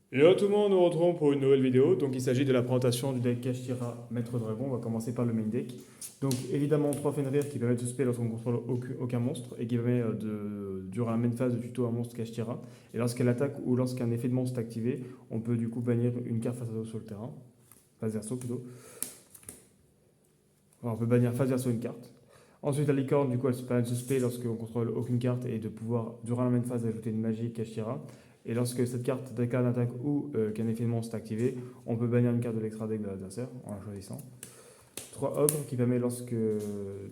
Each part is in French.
Hello tout le monde, nous nous retrouvons pour une nouvelle vidéo. Donc il s'agit de la présentation du deck Kashtira Maître Dragon. On va commencer par le main deck. Donc évidemment 3 Fenrir qui permettent de spell lorsqu'on ne contrôle aucun monstre et qui permet durant la main phase de tuto un monstre Kashtira. Et lorsqu'elle attaque ou lorsqu'un effet de monstre est activé, on peut du coup bannir une carte face verso sur le terrain. Face verso plutôt. Enfin, on peut bannir face verso une carte. Ensuite la licorne, du coup elle se permet de se spell lorsqu'on ne contrôle aucune carte et de pouvoir durant la main phase ajouter une magie Kashtira. Et lorsque cette carte déclare une attaque ou qu'un effet de monstre est activé, on peut bannir une carte de l'extra deck de l'adversaire en la choisissant. 3 ogres qui permet lorsque.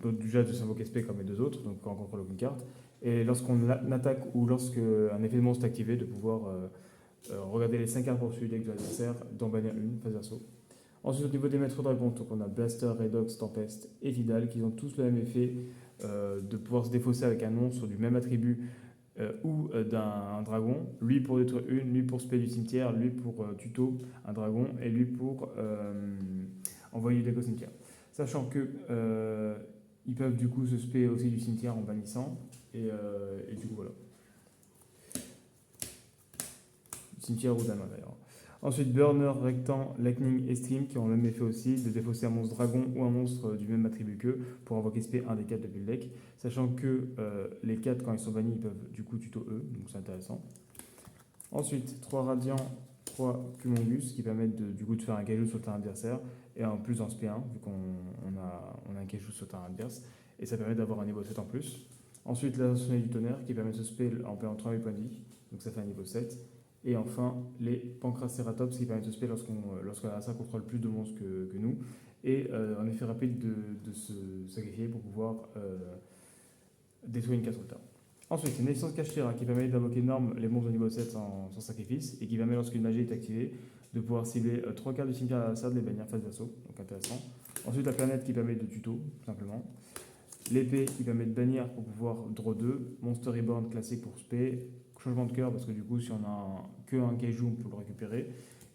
Donc déjà de s'invoquer SP comme les deux autres, donc quand on contrôle aucune carte. Et lorsqu'on attaque ou lorsqu'un effet de monstre est activé, de pouvoir regarder les 5 cartes poursuivies du deck de l'adversaire, d'en bannir une, phase verso. Ensuite, au niveau des maîtres dragons, donc on a Blaster, Redox, Tempest et Vidal qui ont tous le même effet de pouvoir se défausser avec un monstre du même attribut ou d'un dragon. Lui pour détruire une, lui pour spell du cimetière, lui pour tuto un dragon et lui pour envoyer du deck au cimetière. Sachant que ils peuvent du coup se spell aussi du cimetière en bannissant et du coup voilà. Du cimetière ou de la main d'ailleurs. Ensuite, Burner, Rectan, Lightning et Stream qui ont le même effet aussi de défausser un monstre dragon ou un monstre du même attribut qu'eux pour invoquer SP un des 4 depuis le deck. Sachant que les 4 quand ils sont bannis, ils peuvent du coup tuto eux, donc c'est intéressant. Ensuite, 3 Radiant, 3 Cumulus qui permettent du coup de faire un Kaiju sur le terrain adversaire et en plus en SP1 vu qu'on a un Kaiju sur le terrain adverse et ça permet d'avoir un niveau 7 en plus. Ensuite, la Sonnerie du Tonnerre qui permet de se spell en perdant 3000 points de vie, donc ça fait un niveau 7. Et enfin, les Pancraceratops qui permettent de spell lorsqu'un adversaire contrôle plus de monstres que nous. Et un effet rapide de se sacrifier pour pouvoir détruire une carte sur le terrain. Ensuite, une naissance Kashtira qui permet d'invoquer norme les monstres de niveau 7 sans sacrifice et qui permet, lorsqu'une magie est activée, de pouvoir cibler 3 cartes du cimetière à l'adversaire de les bannir face d'assaut. Donc intéressant. Ensuite, la planète qui permet de tuto, simplement. L'épée qui permet de bannir pour pouvoir draw 2. Monster Reborn classique pour spé. Changement de cœur parce que du coup, si on a que un kaiju, on peut le récupérer.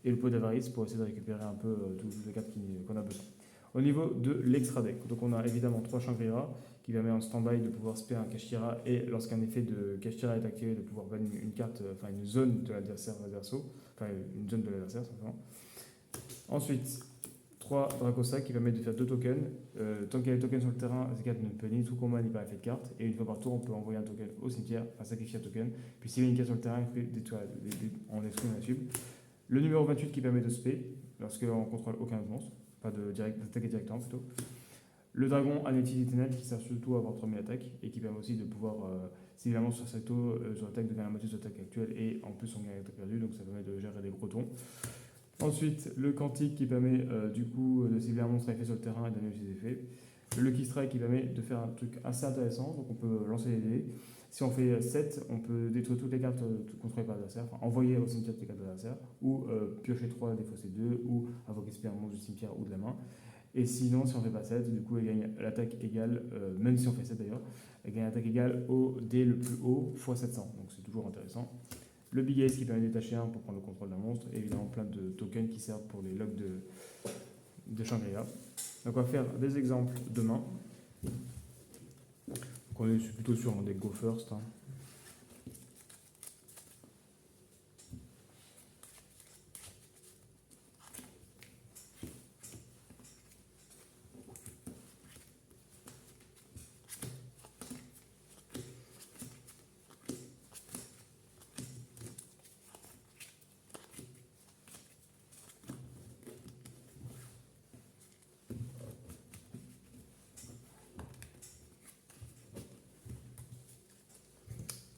Et le pot d'avarice pour essayer de récupérer un peu toutes les cartes qu'on a besoin. Au niveau de l'extra deck, donc on a évidemment 3 Shangri-La qui permet en stand-by de pouvoir spé un Kashtira et lorsqu'un effet de Kashtira est activé, de pouvoir bannir une carte, enfin une zone de l'adversaire verso, enfin une zone de l'adversaire simplement. Ensuite, 3 Dracosa qui permettent de faire 2 tokens. Tant qu'il y a des tokens sur le terrain, ces cartes ne peuvent ni tout combat ni par effet de carte. Et une fois par tour, on peut envoyer un token au cimetière, enfin sacrifier un token. Puis s'il y a une carte sur le terrain, on exclut la sub. Le numéro 28 qui permet de spé lorsqu'on contrôle aucun monstre, pas d'attaquer directement plutôt. Le dragon Anétis Éternel qui sert surtout à avoir 3000 attaques et qui permet aussi de pouvoir, si vraiment sur Sato, sur l'attaque de gagner la moitié de l'attaque actuelle et en plus on gagne l'attaque perdue, donc ça permet de gérer des gros tons. Ensuite, le quantique qui permet du coup de cibler un monstre à effet sur le terrain et d'annuler ses effets. Le Lucky Strike qui permet de faire un truc assez intéressant, donc on peut lancer les dés. Si on fait 7, on peut détruire toutes les cartes contrôlées par l'adversaire, enfin envoyer au cimetière toutes les cartes de l'adversaire, ou piocher 3, défausser 2, ou invoquer un monstre du cimetière ou de la main. Et sinon, si on fait pas 7, du coup, elle gagne l'attaque égale, même si on fait 7 d'ailleurs, elle gagne l'attaque égale au dé le plus haut x 700. Donc c'est toujours intéressant. Le Big Ace qui permet de détacher un pour prendre le contrôle d'un monstre. Et évidemment, plein de tokens qui servent pour les logs de Shangri-La. Donc on va faire des exemples demain. Donc on est plutôt sur des go first. Hein.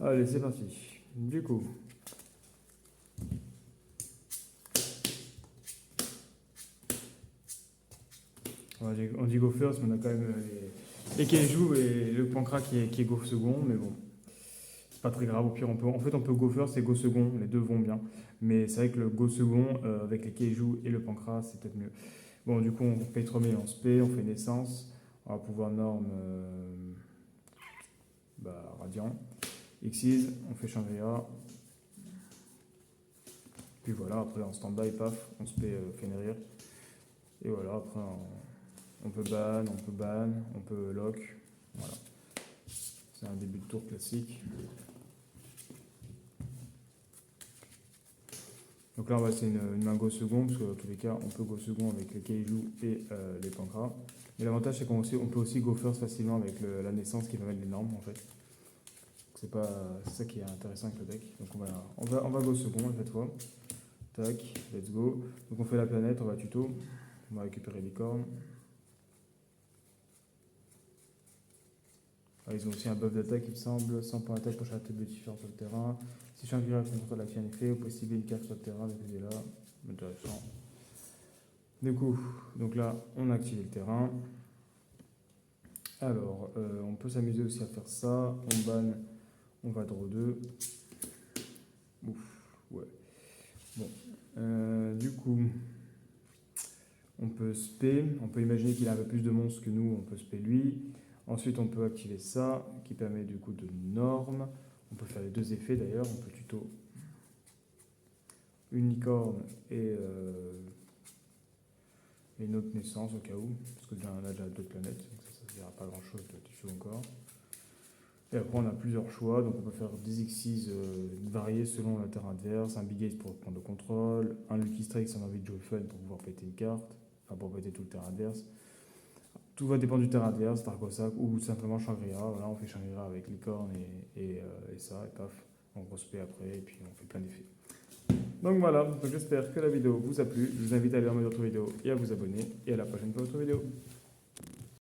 Allez, c'est parti. Du coup, on dit go first, mais on a quand même les Keiju et le Pancra qui est go second, mais bon, c'est pas très grave. Au pire, en fait, on peut go first et go second, les deux vont bien. Mais c'est vrai que le go second, avec les Keiju et le Pancra, c'est peut-être mieux. Bon, du coup, on paye 3000 en spé, on fait naissance, on va pouvoir norme Radiant. Xyz, on fait Shangri-La. Puis voilà, après en stand-by, paf, on se paie Fenrir. Et voilà, après on peut ban, on peut lock. Voilà. C'est un début de tour classique. Donc là, c'est une main go second, parce que dans tous les cas, on peut go second avec les kaiju et les pancras. Mais l'avantage, c'est on peut aussi go first facilement avec la naissance qui va mettre les normes, en fait. C'est ça qui est intéressant avec le deck. Donc on va go second cette fois. Tac, let's go. Donc on fait la planète, on va tuto. On va récupérer les cornes. Ah, ils ont aussi un buff d'attaque, il me semble. 100 points d'attaque pour chaque tête de différence sur le terrain. Si chaque virage contrôle l'action en effet, ou possible une carte sur le terrain, donc c'est là. Intéressant. Du coup, donc là, on a activé le terrain. Alors, on peut s'amuser aussi à faire ça. On banne, on va draw 2. Ouf, ouais. Bon. Du coup, on peut spé. On peut imaginer qu'il a un peu plus de monstres que nous. On peut spé lui. Ensuite, on peut activer ça, qui permet du coup de normes. On peut faire les deux effets d'ailleurs. On peut tuto une licorne et une autre naissance au cas où. Parce que on a déjà deux planètes. Donc ça ne servira pas grand chose de tuto encore. Et après, on a plusieurs choix. Donc, on peut faire des Xyz variés selon la terre adverse. Un Big Ace pour prendre le contrôle. Un Lucky Strike si on a envie de jouer fun pour pouvoir péter une carte. Enfin, pour péter tout le terrain adverse. Tout va dépendre du terrain adverse, Tarkosak ou simplement Shangri-La. Voilà, on fait Shangri-La avec licorne et ça, et paf, on grosse après, et puis on fait plein d'effets. Donc voilà, donc j'espère que la vidéo vous a plu. Je vous invite à aller dans mes autres vidéos et à vous abonner. Et à la prochaine pour votre vidéo.